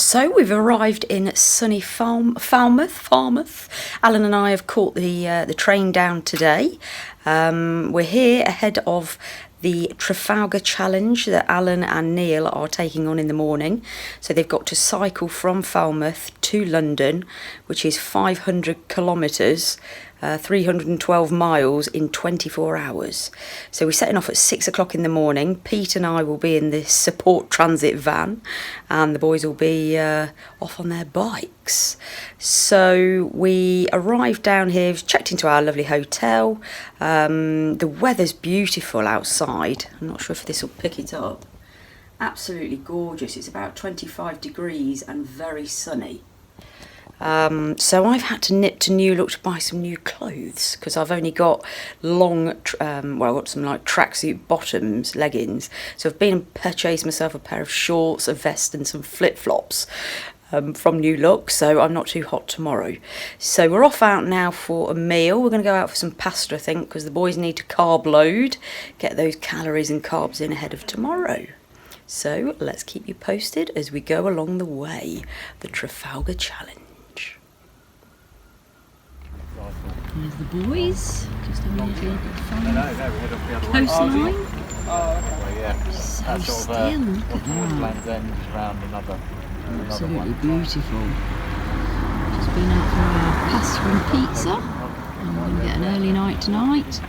So we've arrived in sunny Falmouth. Alan and I have caught the train down today. We're here ahead of the Trafalgar challenge that Alan and Neil are taking on in the morning. So they've got to cycle from Falmouth to London, which is 500 kilometres, 312 miles in 24 hours. So we're setting off at 6 o'clock in the morning. Pete and I will be in this support transit van, and the boys will be off on their bikes. So we arrived down here, checked into our lovely hotel. The weather's beautiful outside. I'm not sure if this will pick it up. Absolutely gorgeous. It's about 25 degrees and very sunny. So I've had to nip to New Look to buy some new clothes because I've only got long, I've got some like tracksuit bottoms, leggings. So I've been and purchased myself a pair of shorts, a vest and some flip-flops from New Look, so I'm not too hot tomorrow. So we're off out now for a meal. We're going to go out for some pasta, I think, because the boys need to carb load, get those calories and carbs in ahead of tomorrow. So let's keep you posted as we go along the way, the Trafalgar Challenge. There's the boys, just having a look at the coastline. So still, look at that. Absolutely beautiful. Just been out for our pasta and pizza, and we're going to get an early night tonight.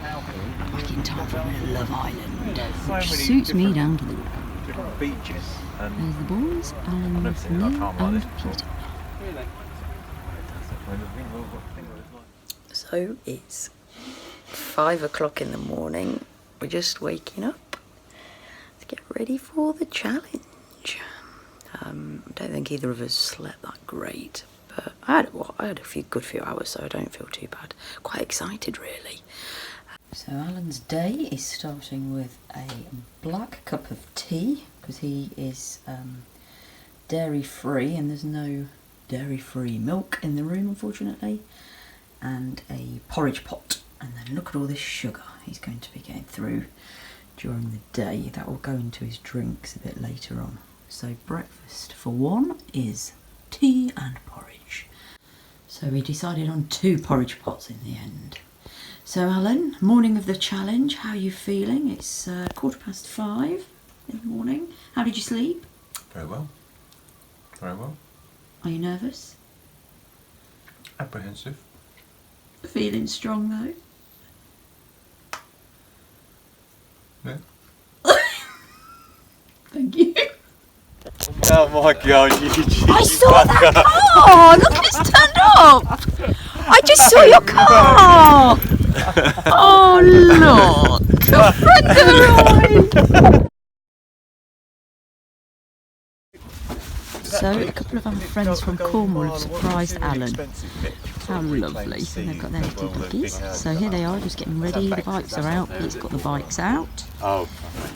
Back in time for a bit of Love Island, which suits me down to the ground. There's the boys, and Neil and Peter. So it's 5 o'clock in the morning. We're just waking up to get ready for the challenge. I don't think either of us slept that great, but I had a good few hours, so I don't feel too bad. Quite excited, really. So Alan's day is starting with a black cup of tea because he is dairy-free, and there's no dairy-free milk in the room, unfortunately. And a porridge pot, and then look at all this sugar he's going to be getting through during the day. That will go into his drinks a bit later on. So breakfast for one is tea and porridge. So we decided on 2 porridge pots in the end. So Alan, morning of the challenge, how are you feeling? It's 5:15 in the morning. How did you sleep? Very well. Very well. Are you nervous? Apprehensive. Feeling strong though? Yeah. Thank you. Oh my god, I saw that car! Look, it's turned up! I just saw your car! Oh look! A friend arrived! So a couple of our friends from Cornwall have surprised Alan. How lovely. And they've got their little buggies. So here they are, just getting ready. The bikes are out. Pete's got the bikes out.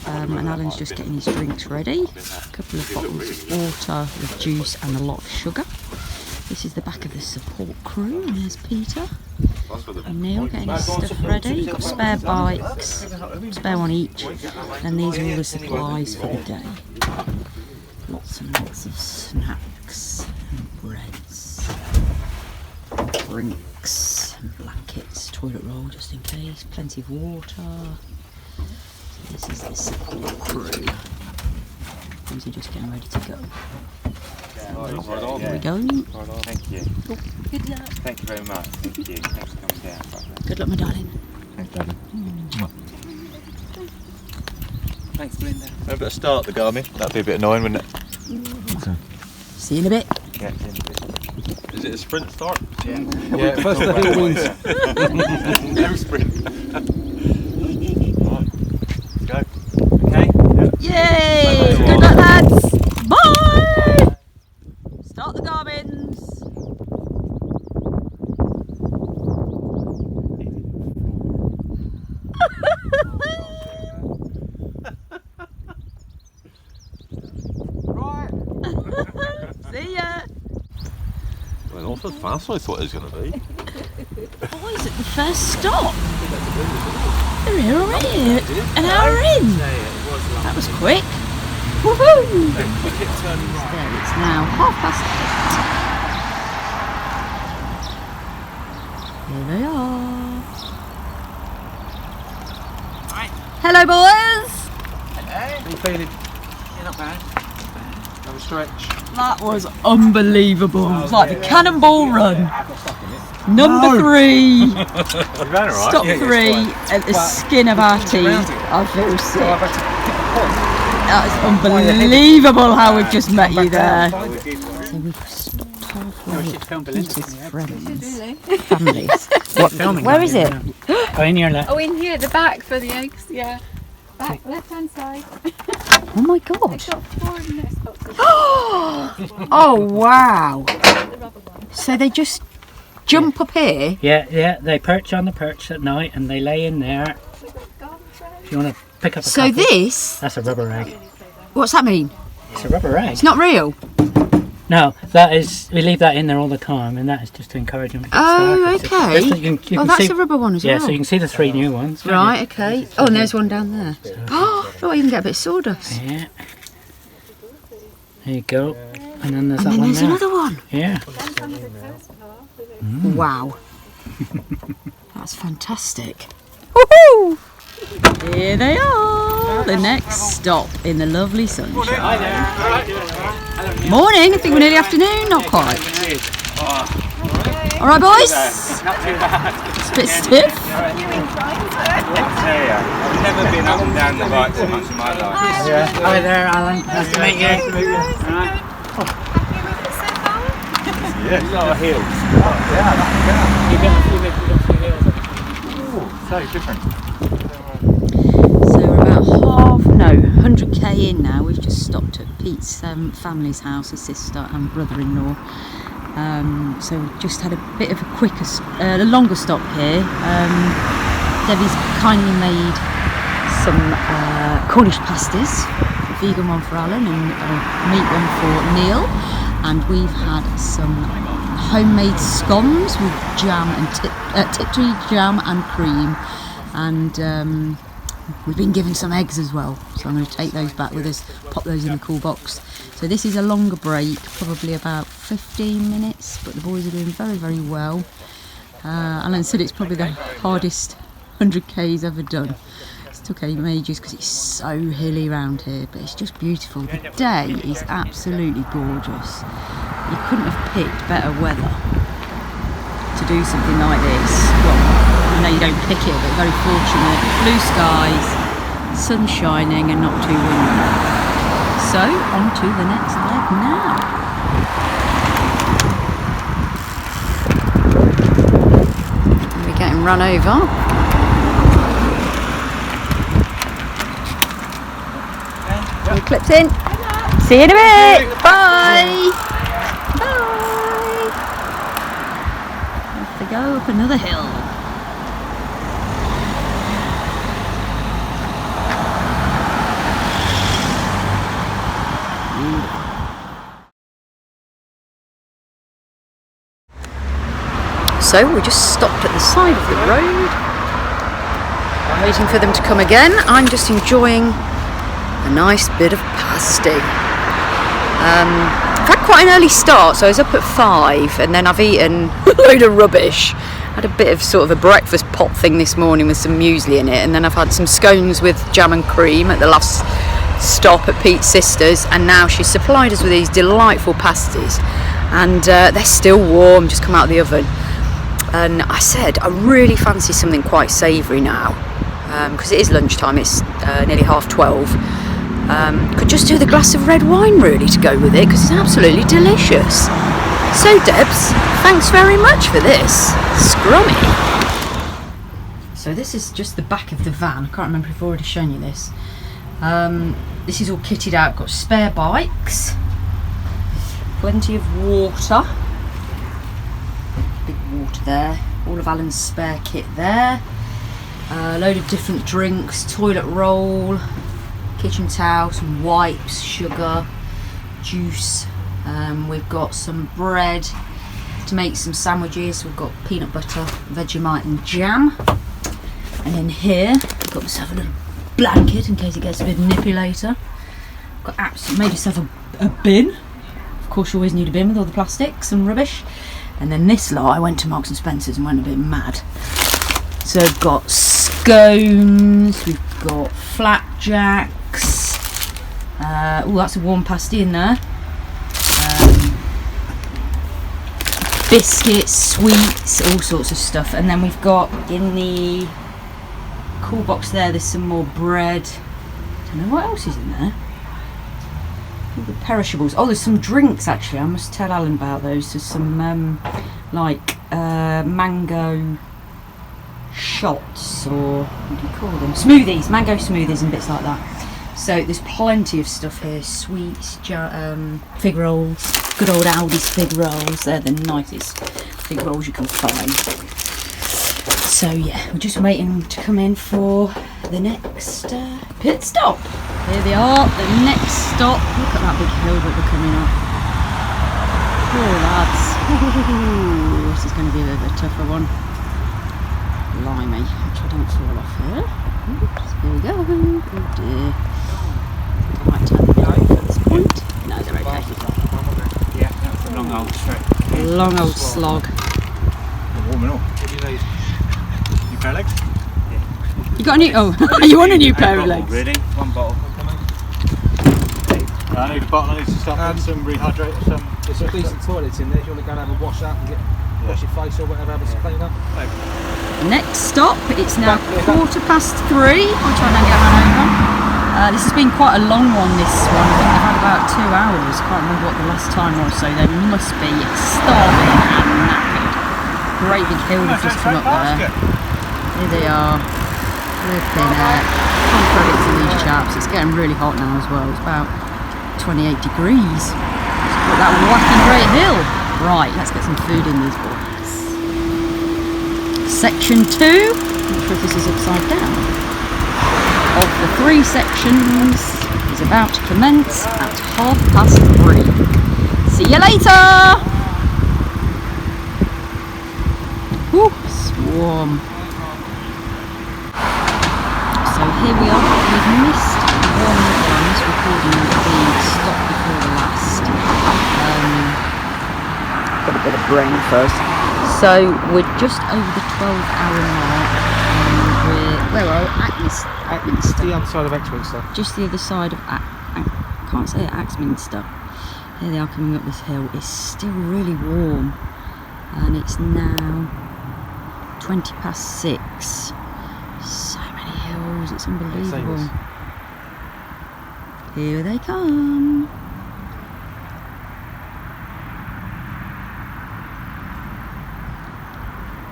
And Alan's just getting his drinks ready. A couple of bottles of water with juice and a lot of sugar. This is the back of the support crew. And there's Peter and Neil getting his stuff ready. Got spare bikes, spare one each. And these are all the supplies for the day. Lots and lots of snacks and breads, drinks and blankets, toilet roll just in case, plenty of water. So this is the support crew. These are just getting ready to go. Here we go. Thank you. Oh, good luck. Thank you very much. Thank you. Thanks for coming down. Good luck, my darling. Thanks, darling. Thanks, Belinda. I better start the Garmin. That'd be a bit annoying, wouldn't it? See you in a bit. Yeah, it's in a bit. Is it a sprint start? Yeah. Yeah, first the hill wins. No sprint. Right. Go. Okay? Yay! Good luck, lads. Bye! Start the Garmins. See ya! Went off as fast as I thought it was going to be. Boys, at the first stop. They're here already. An hour in. That was quick. Woohoo! Quick turning right. There, it's now 8:30. Here they are. Right. Hello, boys. Hello. How you feeling? Yeah, not bad. Have a stretch. That was unbelievable. It was like the cannonball run. Number 3. You ran alright. Stop 3 at the skin of our teeth. I feel sick. That is unbelievable how we've just met you there. So we've stopped halfway at Peter's friends, families. What filming? Where is it? Oh, in here, left. Oh, in here, the back for the eggs, yeah. Back, left-hand side. Oh my god. Stop forward and next stop. Oh wow. So they just jump up here? Yeah, they perch on the perch at night and they lay in there. If you want to pick up a So couple. this, That's a rubber egg. what's that mean? It's a rubber egg. It's not real? No, that is, we leave that in there all the time and that is just to encourage them to get Oh, started. okay. Just so you can Oh, see, that's a rubber one as yeah, well. so you can see the 3 new ones. can't Right, okay. Oh, and there's one down there. Oh, you can get a bit of sawdust. you? Yeah. There you go. And then there's And that then one there's there. another one. Yeah. Wow. That's fantastic. Woohoo! Here they are, the next stop in the lovely sunshine. Morning, I think we're nearly afternoon, not quite. All right, boys? It's a bit stiff. I've never been up and down the bike so much in my life. Hi there, Alan. Nice to meet you. Nice to meet you. Right. Yeah, a lot of hills. You've got a few hills. So different. So we're about 100k in now. We've just stopped at Pete's family's house, his sister and brother-in-law. So we just had a bit of a longer stop here. Debbie's kindly made some Cornish pasties, a vegan one for Alan and a meat one for Neil, and we've had some homemade scones with jam and Tiptree jam and cream, and we've been given some eggs as well, so I'm going to take those back with us, pop those in the cool box. So this is a longer break, probably about 15 minutes, but the boys are doing very, very well. Alan said it's probably the hardest 100k he's ever done. It took him ages because it's so hilly around here, but it's just beautiful. The day is absolutely gorgeous. You couldn't have picked better weather to do something like this. Well, I know you don't pick it, but very fortunate. Blue skies, sun shining and not too windy. So, on to the next leg now. We're getting run over. We're clipped in. See you in a bit. Bye. Bye. Off we go up another hill. So we just stopped at the side of the road, waiting for them to come again. I'm just enjoying a nice bit of pasty. I've had quite an early start, so I was up at 5 and then I've eaten a load of rubbish. Had a bit of sort of a breakfast pot thing this morning with some muesli in it, and then I've had some scones with jam and cream at the last stop at Pete's sister's, and now she's supplied us with these delightful pasties, and they're still warm, just come out of the oven. And I said I really fancy something quite savoury now, because it is lunchtime, it's nearly 12:30. Could just do the glass of red wine really to go with it, because it's absolutely delicious. So Debs, thanks very much for this. Scrummy. So this is just the back of the van. I can't remember if I've already shown you this. This is all kitted out, got spare bikes, plenty of water. Big water there, all of Alan's spare kit there, a load of different drinks, toilet roll, kitchen towel, some wipes, sugar, juice. We've got some bread to make some sandwiches. We've got peanut butter, Vegemite and jam. And in here I've got myself a little blanket in case it gets a bit nippy later. Made yourself a bin. Of course, you always need a bin with all the plastics and rubbish. And then this lot, I went to Marks and Spencer's and went a bit mad. So we've got scones, we've got flapjacks. Oh, that's a warm pasty in there. Biscuits, sweets, all sorts of stuff. And then we've got in the cool box there's some more bread. I don't know what else is in there. All the perishables. Oh, there's some drinks actually. I must tell Alan about those. There's some mango shots, or what do you call them? Smoothies, mango smoothies and bits like that. So there's plenty of stuff here. Sweets, fig rolls. Good old Aldi's fig rolls. They're the nicest fig rolls you can find. So yeah, we're just waiting to come in for the next pit stop. Here they are, the next stop. Look at that big hill that we're coming up. Oh lads. Ooh, this is going to be a bit of a tougher one. Blimey, which I don't fall off here. Oops, here we go. Oh dear. I might turn the light at this point. No, they're okay. Yeah, that's a long old trek. Long old slog. Warming up. What do you need? New pair of legs? Yeah. You got a new? Oh, you want a new pair of legs? Really? One bottle. I need a bottle. I need to stop and some rehydrate. There's some decent toilets in there. If you want to go and have a wash up and wash your face or whatever, have a clean up. Next stop, it's now 3:15. I'll try and get run over. This has been quite a long one, this one. I think they've had about 2 hours. Can't remember what the last time was, so they must be starving and knackered. Great big hill they've just come up there. Here they are. Flipping it. Can't credit to these chaps. It's getting really hot now as well. It's about 28 degrees. Got that whacking great hill. Right, let's get some food in these boys. Section 2, I'm not sure if this is upside down, of the 3 sections is about to commence at 3:30. See you later! Whew, swarm. So here we are, we've missed one on this recording of the stop before the last. Got a bit of brain first. So we're just over the 12-hour mark, and where are we? Axminster. The other side of Axminster. Just the other side of can't say it, Axminster. Here they are coming up this hill. It's still really warm, and it's now 6:20. So many hills, it's unbelievable. Here they come.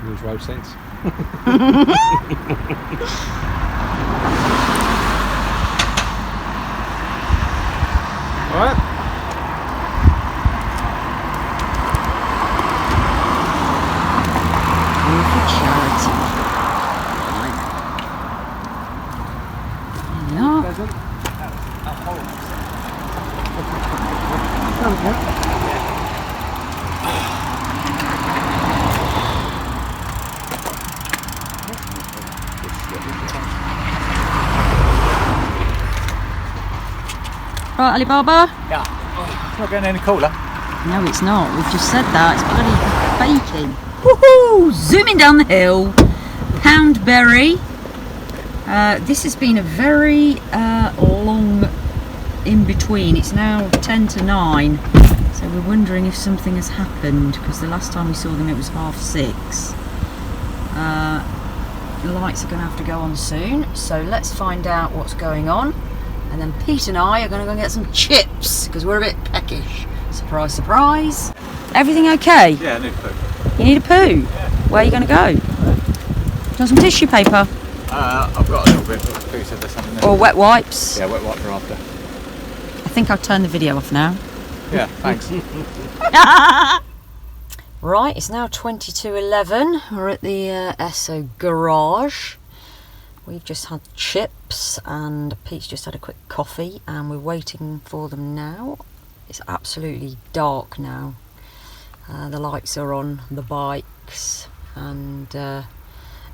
Lose road sense. Alright. All for charity. There they are. Right, Alibaba? Yeah. It's not getting any cooler. No, it's not. We've just said that. It's bloody baking. Woohoo! Zooming down the hill. Poundberry. This has been a very long in between. It's now 10 to 9. So we're wondering if something has happened, because the last time we saw them it was 6:30. The lights are going to have to go on soon. So let's find out what's going on. And then Pete and I are going to go and get some chips, because we're a bit peckish. Surprise, surprise. Everything okay? Yeah, I need a poo. You need a poo? Yeah. Where are you going to go? Do you want some tissue paper? I've got a little bit of poo, so there's something there. Or wet wipes? Yeah, wet wipe for after. I think I'll turn the video off now. Yeah, thanks. Right, it's now 22:11. We're at the Esso garage. We've just had chips and Pete's just had a quick coffee, and we're waiting for them now. It's absolutely dark now. The lights are on the bikes, and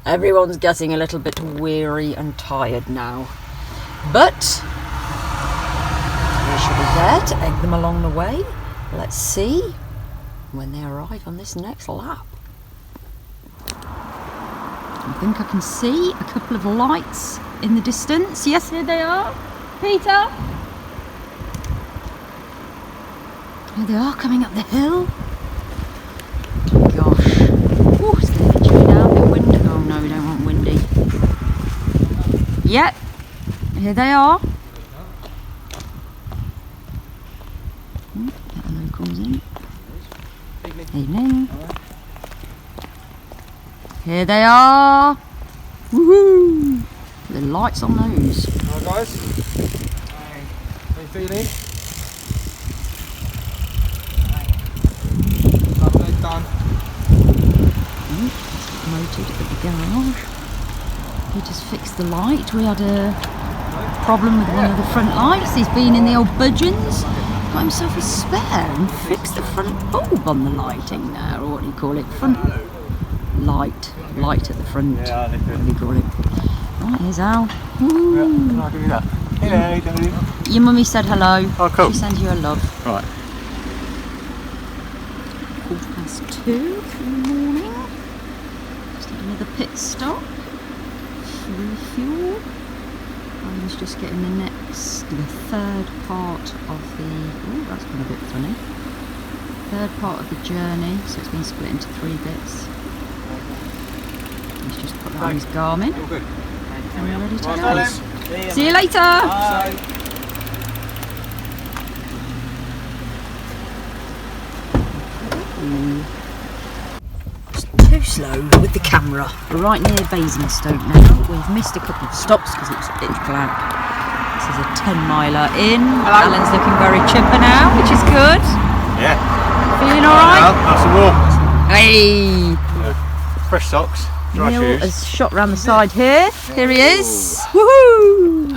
everyone's getting a little bit weary and tired now. But potentially there to egg them along the way. Let's see when they arrive on this next lap. I think I can see a couple of lights in the distance. Yes, here they are. Peter! Here they are, coming up the hill. Oh gosh. Oh, it's literally now a bit windy. Oh no, we don't want windy. Yep, here they are. That locals in. Evening. Here they are. Woohoo! The lights on those. Alright guys, how you feeling? Lovely, done. It's promoted at the garage. He just fixed the light. We had a problem with one of the front lights. He's been in the old budgeons, got himself a spare and fixed the front bulb on the lighting there, or what do you call it? Front light at the front. Yeah, What do you call it? Right, here's Al. Woo. Can I do that? Hello, darling. Your mummy said hello. Oh, cool. She sends you a love. Right. 2:15 in the morning. Just had another pit stop. Refuel. I was just getting the third part of the. Oh, that's gone a bit funny. Third part of the journey, so it's been split into 3 bits. He's just put that on his Garmin. All good. And we're ready to Right, go. darling. See you later! Bye. Too slow with the camera. We're right near Basingstoke now. We've missed a couple of stops because it's pitch black. This is a 10-miler in. Alan's looking very chipper now, which is good. Yeah. Feeling alright? Nice and warm. Hey! Fresh socks. Dry Neil shoes. has shot round the side here. Here he is. Woohoo!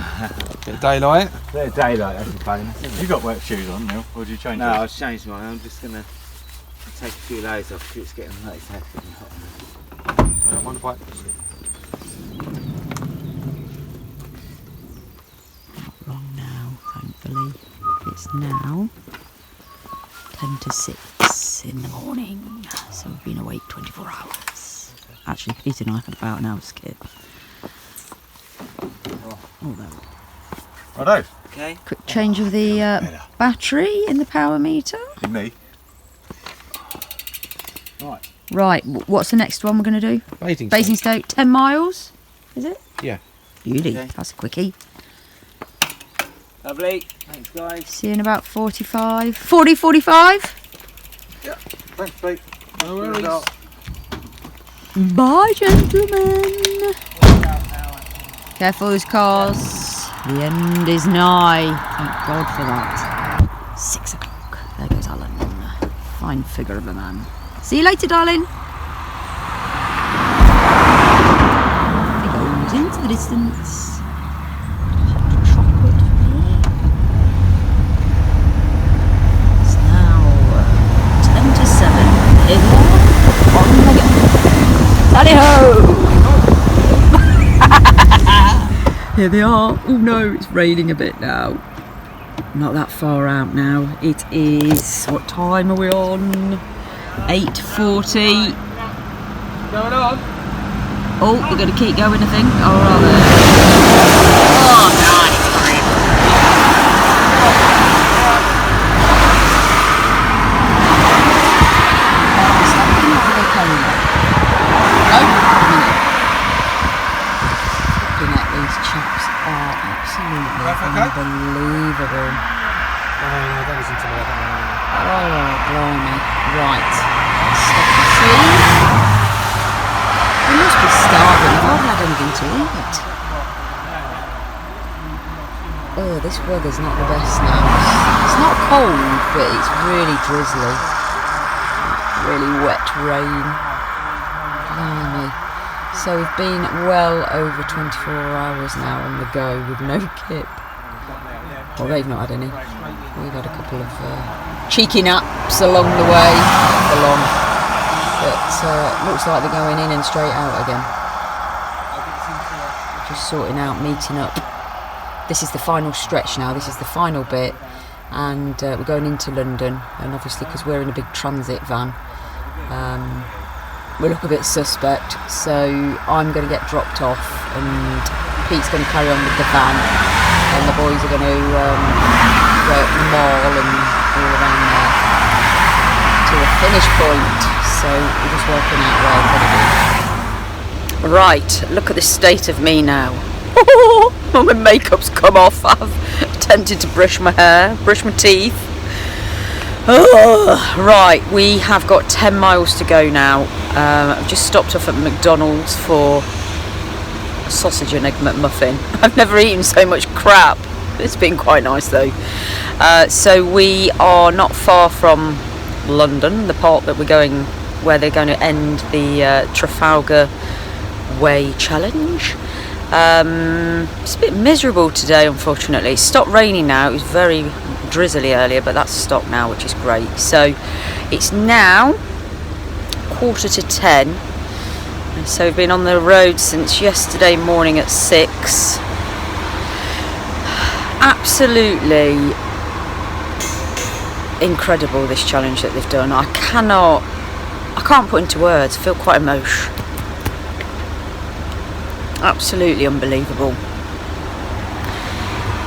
Bit of daylight. Bit of daylight, that's a bonus. You got wet shoes on, Neil, or did you change No, yours? I've changed mine. I'm just gonna take a few layers off because it's getting late. It's getting hot. I don't mind a bite. Wrong now, thankfully. It's now 10 to 6 in the morning. So we've been awake 24 hours. Actually, Peter and I had about an hour skip. Although, Righto. Okay. quick change of the battery in the power meter. Me. Right, what's the next one we're going to do? Basingstoke, 10 miles, is it? Yeah. Beauty, Okay. that's a quickie. Lovely. Thanks, guys. See you in about 45. 40, 45? Thanks, Pete. No worries. Bye, gentlemen. Careful those cars. The end is nigh. Thank God for that. 6 o'clock. There goes Alan. Fine figure of a man. See you later, darling. He goes into the distance. Hot chocolate for me. It's now 10 to 7. Here we are. On again. Tally ho! Here they are. Oh no, it's raining a bit now. Not that far out now. It is, what time are we on? 8:40. Going on? Oh, we're going to keep going, I think. Or rather. Oh, nice. Looking at these chaps are absolutely unbelievable. No, don't listen to me. Oh, blimey. Right. Stop the scene. We must be starving. I've hardly had anything to eat. Oh, this weather's not the best now. It's not cold, but it's really drizzly. Really wet rain. Blimey. So we've been well over 24 hours now on the go with no kip. Well, they've not had any. We've had a couple of cheeky naps along the way. But looks like they're going in and straight out again. Just sorting out, meeting up. This is the final stretch now. This is the final bit. and we're going into London, and obviously because we're in a big transit van, we look a bit suspect, so I'm going to get dropped off and Pete's going to carry on with the van, and the boys are going to go at the mall and all around there to a finish point, so we're just working out where we're going to be. Right, look at the state of me now. My makeup's come off. I've attempted to brush my hair, brush my teeth. Right, we have got 10 miles to go now. I've just stopped off at McDonald's for a sausage and egg McMuffin. I've never eaten so much crap. It's been quite nice though. So we are not far from London, the part that we're going, where they're going to end the Trafalgar Way challenge. It's a bit miserable today, unfortunately. It stopped raining now. It was very drizzly earlier, but that's stopped now, which is great. So it's now 9:45, and so we've been on the road since yesterday morning at 6. Absolutely incredible, this challenge that they've done. I can't put into words. I feel quite emotional. Absolutely unbelievable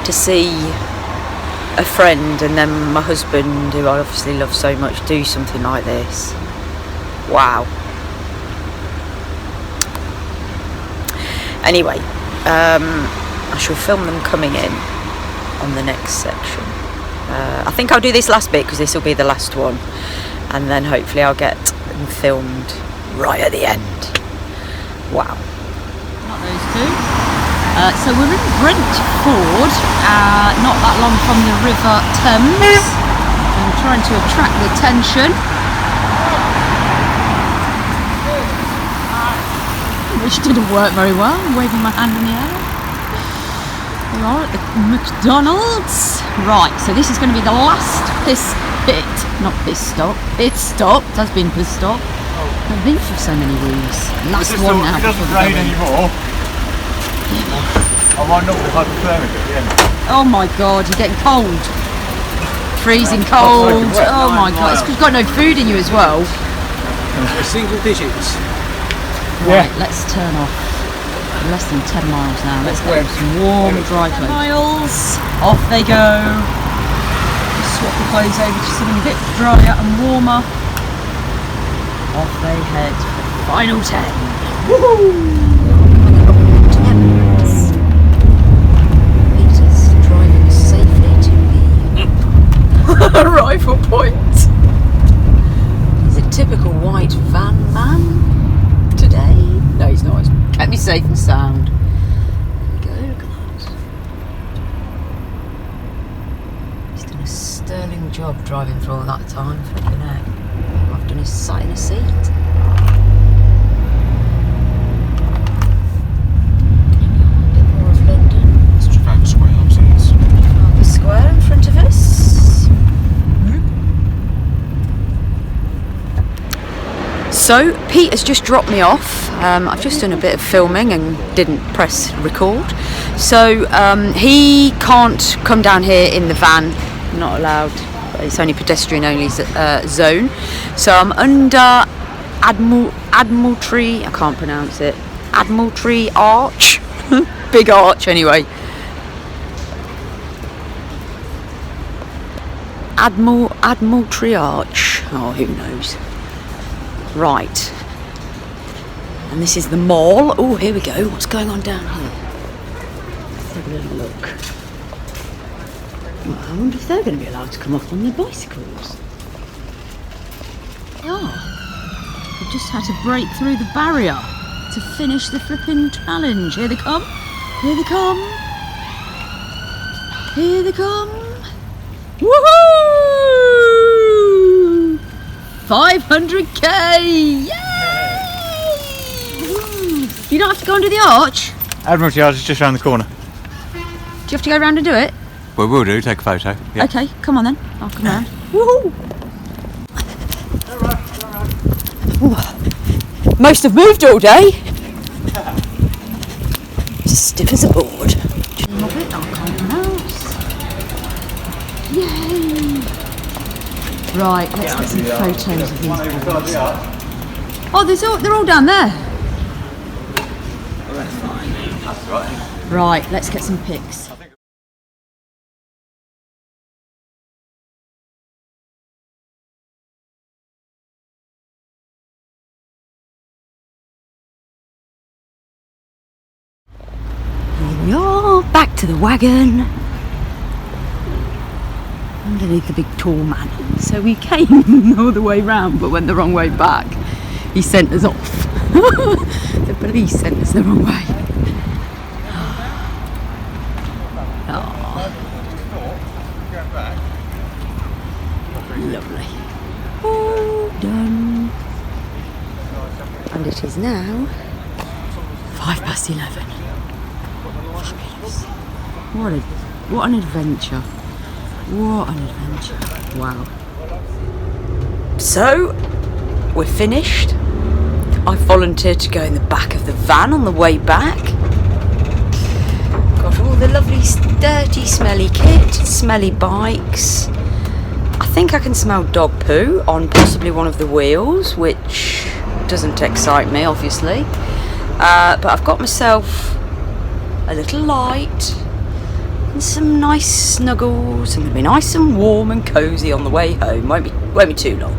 to see a friend and then my husband, who I obviously love so much, do something like this. Wow. Anyway, I shall film them coming in on the next section. I think I'll do this last bit because this will be the last one, and then hopefully I'll get them filmed right at the end. Wow. Those two. So we're in Brentford, not that long from the River Thames. I'm trying to attract the attention, which didn't work very well. I'm waving my hand in the air. We are at the McDonald's. Right, so this is going to be the last pit stop. It has been pit stop. I've been for so many weeks. Last one now. It doesn't rain anymore. I might not be hypothermic at the end. Oh my god, you're getting cold. Freezing cold. Oh my god, it's because you've got no food in you as well. Single digits. Right, let's turn off. Less than 10 miles now. Let's get some warm, dry clothes. Miles. Off they go. Just swap the clothes over to something a bit drier and warmer. Off they head for the final 10. Woohoo! Peter's driving safely to the arrival point. He's a typical white van man today. No, he's not. He's kept me safe and sound. There we go, look at that. He's done a sterling job driving for all that time. Flipping heck. I've done is sat in a seat. A bit more of London. It's Trafalgar Square opposite us. Trafalgar Square in front of us. So Pete has just dropped me off. I've just done a bit of filming and didn't press record. So he can't come down here in the van. Not allowed. It's only pedestrian only zone. So I'm under Admiralty, I can't pronounce it. Admiralty Arch. Big arch anyway. Admiralty Arch. Oh, who knows. Right. And this is the mall. Oh, here we go. What's going on down here? Let's have a little look. Well, I wonder if they're going to be allowed to come off on their bicycles. They are. They've just had to break through the barrier to finish the flipping challenge. Here they come. Here they come. Here they come. Woohoo! 500k! Yay! Woo. You don't have to go under the arch. Admiralty Arch is just around the corner. Do you have to go around and do it? Well, we'll do. Take a photo. Yeah. Okay, come on then. I'll come round. Woohoo! Most have moved all day. It's as stiff as a board. I can't pronounce. Yay! Right, let's get some photos of these boys. Oh, they're all down there. That's right. Right, let's get some pics. Here we are, back to the wagon. Underneath the big tall man. So we came all the way round but went the wrong way back. He sent us off. The police sent us the wrong way. Oh. Lovely. All done. And it is now 11:05. Fabulous. What an adventure. What an adventure. Wow. So, we're finished. I volunteered to go in the back of the van on the way back. Got all the lovely, dirty, smelly kit, smelly bikes. I think I can smell dog poo on possibly one of the wheels, which doesn't excite me, obviously. But I've got myself a little light and some nice snuggles. I'm going to be nice and warm and cosy on the way home. Won't be too long.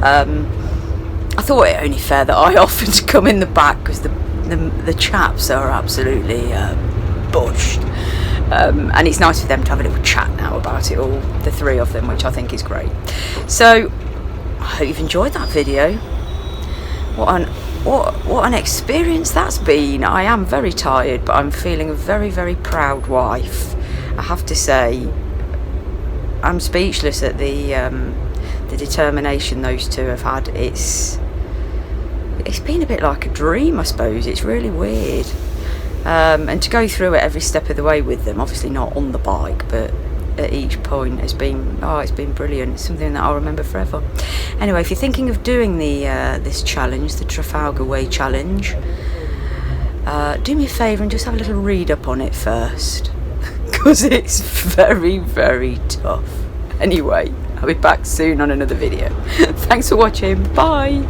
I thought it only fair that I offered to come in the back because the chaps are absolutely bushed. And it's nice for them to have a little chat now about it all, the three of them, which I think is great. So I hope you've enjoyed that video. What an experience that's been. I am very tired, but I'm feeling a very, very proud wife. I have to say, I'm speechless at the determination those two have had. It's been a bit like a dream, I suppose. It's really weird. And to go through it every step of the way with them, obviously not on the bike, but at each point it's been brilliant. It's something that I'll remember forever. Anyway, if you're thinking of doing this challenge, the Trafalgar Way challenge, do me a favour and just have a little read up on it first, because it's very, very tough. Anyway, I'll be back soon on another video. Thanks for watching. Bye.